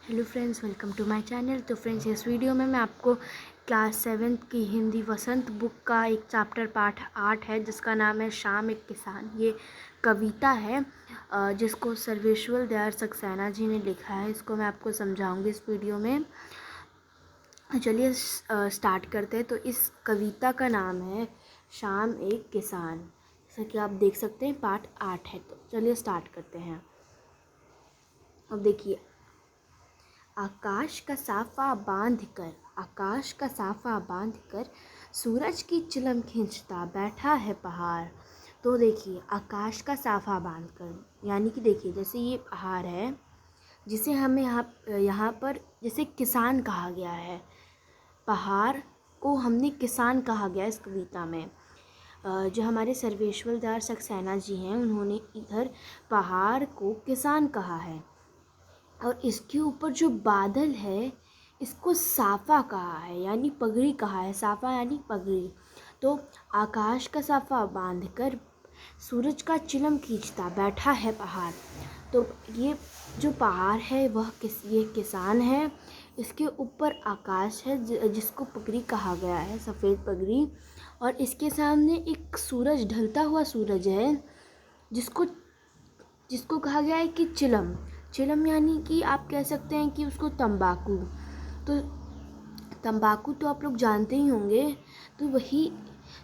Hello friends, welcome to my channel. तो friends, इस video में मैं आपको क्लास 7th की हिंदी वसंत बुक का एक चैप्टर पाठ 8 है जिसका नाम है शाम एक किसान। ये कविता है जिसको सर्वेश्वर दयाल सक्सेना जी ने लिखा है। इसको मैं आपको समझाऊंगी इस वीडियो में। चलिए स्टार्ट करते हैं। तो इस कविता का नाम है शाम एक किसान। जैसा कि आप देख सकते हैं पाठ 8 है। तो चलिए स्टार्ट करते हैं। अब देखिए, आकाश का साफा बांध कर सूरज की चिलम खींचता बैठा है पहाड़। तो देखिए, आकाश का साफा बांध कर यानी कि देखिए, जैसे ये पहाड़ है जिसे हमें यहाँ पर जैसे किसान कहा गया है। पहाड़ को हमने किसान कहा गया इस कविता में। जो हमारे सर्वेश्वर दयाल सक्सेना जी हैं, उन्होंने इधर पहाड़ को किसान कहा है। और इसके ऊपर जो बादल है इसको साफा कहा है, यानी पगड़ी कहा है। साफा यानी पगड़ी। तो आकाश का साफा बांधकर सूरज का चिलम खींचता बैठा है पहाड़। तो ये जो पहाड़ है ये किसान है। इसके ऊपर आकाश है जिसको पगड़ी कहा गया है, सफ़ेद पगड़ी। और इसके सामने एक सूरज, ढलता हुआ सूरज है जिसको कहा गया है कि चिलम यानी कि आप कह सकते हैं कि उसको तंबाकू। तो तंबाकू तो आप लोग जानते ही होंगे। तो वही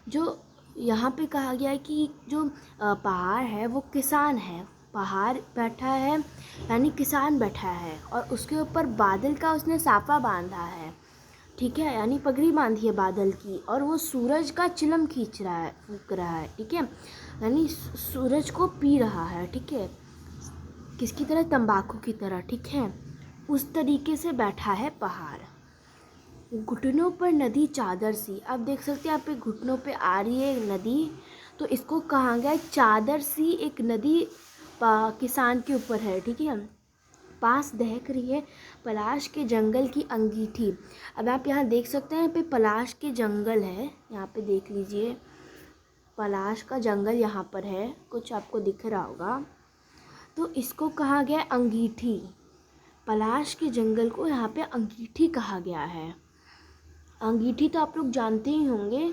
जो यहाँ पे कहा गया है कि जो पहाड़ है वो किसान है। पहाड़ बैठा है यानी किसान बैठा है, और उसके ऊपर बादल का उसने साफा बांधा है, ठीक है, यानी पगड़ी बांधी है बादल की। और वो सूरज का चिलम खींच रहा है, फूंक रहा है, ठीक है, यानी सूरज को पी रहा है, ठीक है, किसकी तरह, तंबाकू की तरह, ठीक है। उस तरीके से बैठा है पहाड़। घुटनों पर नदी चादर सी। आप देख सकते हैं यहाँ पे घुटनों पे आ रही है नदी। तो इसको कहा गया चादर सी एक नदी किसान के ऊपर है, ठीक है। पास दहक रही है पलाश के जंगल की अंगीठी। अब आप यहाँ देख सकते हैं, यहाँ पे पलाश के जंगल है, यहाँ पे देख लीजिए, पलाश का जंगल यहाँ पर है, कुछ आपको दिख रहा होगा। तो इसको कहा गया अंगीठी। पलाश के जंगल को यहाँ पे अंगीठी कहा गया है। अंगीठी तो आप लोग जानते ही होंगे,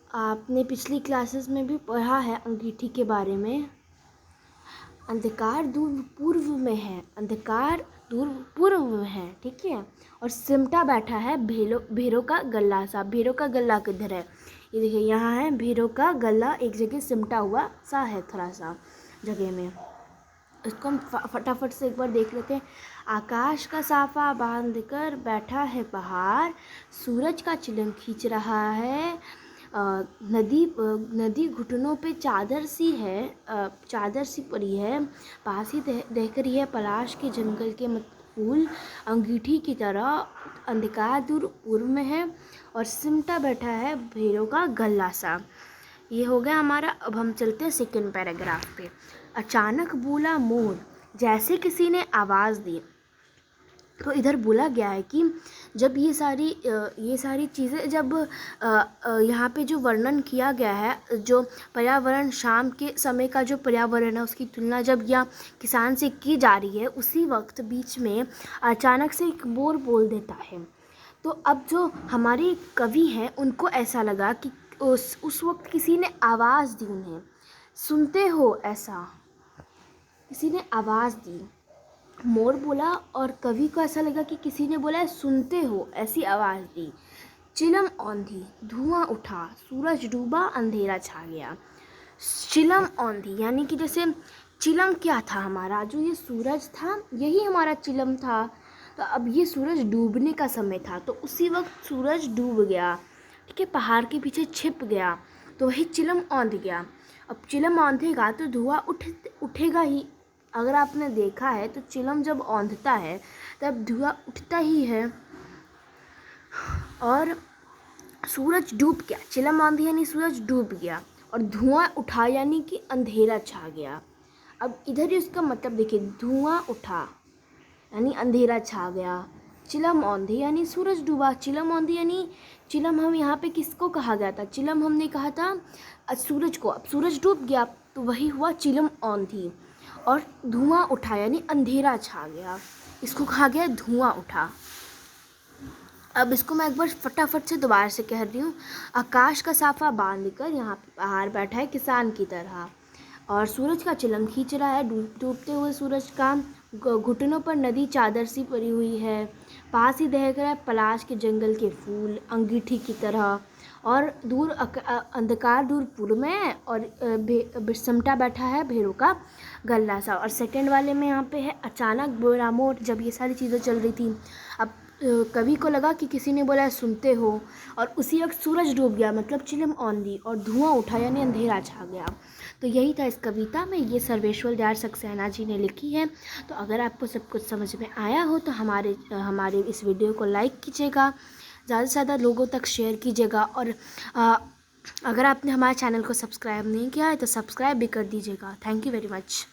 आपने पिछली क्लासेस में भी पढ़ा है अंगीठी के बारे में। अंधकार दूर पूर्व में है, अंधकार दूर पूर्व में है, ठीक है। और सिमटा बैठा है भेरों का गला सा। भेरों का गला किधर है, ये देखिए, यहाँ है भेरों का गला, एक जगह सिमटा हुआ सा है, थोड़ा सा जगह में। इसको हम फटाफट से एक बार देख लेते हैं। आकाश का साफा बांधकर बैठा है पहाड़, सूरज का चिलम खींच रहा है। नदी घुटनों पे चादर सी है, चादर सी पड़ी है। पास ही देख रही है पलाश के जंगल के फूल अंगीठी की तरह। अंधकार दूर पूर्व में है और सिमटा बैठा है भेड़ों का गला सा। ये हो गया हमारा। अब हम चलते हैं सेकंड पैराग्राफ पे। अचानक बोला मोर, जैसे किसी ने आवाज़ दी। तो इधर बोला गया है कि जब ये सारी चीज़ें, जब यहाँ पे जो वर्णन किया गया है, जो पर्यावरण, शाम के समय का जो पर्यावरण है उसकी तुलना जब यहाँ किसान से की जा रही है, उसी वक्त बीच में अचानक से एक मोर बोल देता है। तो अब जो हमारे कवि हैं उनको ऐसा लगा कि उस वक्त किसी ने आवाज़ दी उन्हें, सुनते हो, ऐसा किसी ने आवाज़ दी। मोर बोला और कवि को ऐसा लगा कि किसी ने बोला सुनते हो, ऐसी आवाज़ दी। चिलम औंधी, धुआं उठा, सूरज डूबा, अंधेरा छा गया। चिलम औंधी यानी कि जैसे चिलम क्या था, हमारा जो ये सूरज था यही हमारा चिलम था। तो अब ये सूरज डूबने का समय था, तो उसी वक्त सूरज डूब गया, ठीक है, पहाड़ के पीछे छिप गया, तो वही चिलम औंध गया। अब चिलम औंधेगा तो धुआं उठेगा ही। अगर आपने देखा है तो चिलम जब औंधता है तब धुआं उठता ही है। और सूरज डूब गया, चिलम औंधी यानी सूरज डूब गया, और धुआं उठा यानी कि अंधेरा छा गया। अब इधर ही उसका मतलब देखिए, धुआं उठा यानी अंधेरा छा गया, चिलम औंधी यानी सूरज डूबा। चिलम औंधी यानी चिलम हम यहाँ पे किसको कहा गया था, चिलम हमने कहा था सूरज को। अब सूरज डूब गया तो वही हुआ चिलम औंधी। और धुआं उठा यानी अंधेरा छा गया। इसको कहा गया धुआं उठा। अब इसको मैं एक बार फटाफट से दोबारा से कह रही हूँ। आकाश का साफा बांधकर यहाँ पे बाहर बैठा है किसान की तरह, और सूरज का चिलम खींच रहा है डूबते हुए सूरज का। घुटनों पर नदी चादर सी पड़ी हुई है। पास ही दहक रहा है पलाश के जंगल के फूल अंगीठी की तरह। और दूर अंधकार दूर पूर्व में है, और सिमटा बैठा है भेड़ों का गल्ला सा। और सेकंड वाले में यहाँ पे है अचानक बोरामोट, जब ये सारी चीज़ें चल रही थी। अब कवि को लगा कि किसी ने बोला सुनते हो, और उसी वक्त सूरज डूब गया, मतलब चिलम औंधी, और धुआं उठा यानी अंधेरा छा गया। तो यही था इस कविता में, ये सर्वेश्वर दयाल सक्सेना जी ने लिखी है। तो अगर आपको सब कुछ समझ में आया हो तो हमारे इस वीडियो को लाइक कीजिएगा, ज़्यादा से ज़्यादा लोगों तक शेयर कीजिएगा, और अगर आपने हमारे चैनल को सब्सक्राइब नहीं किया है तो सब्सक्राइब भी कर दीजिएगा। Thank you very much.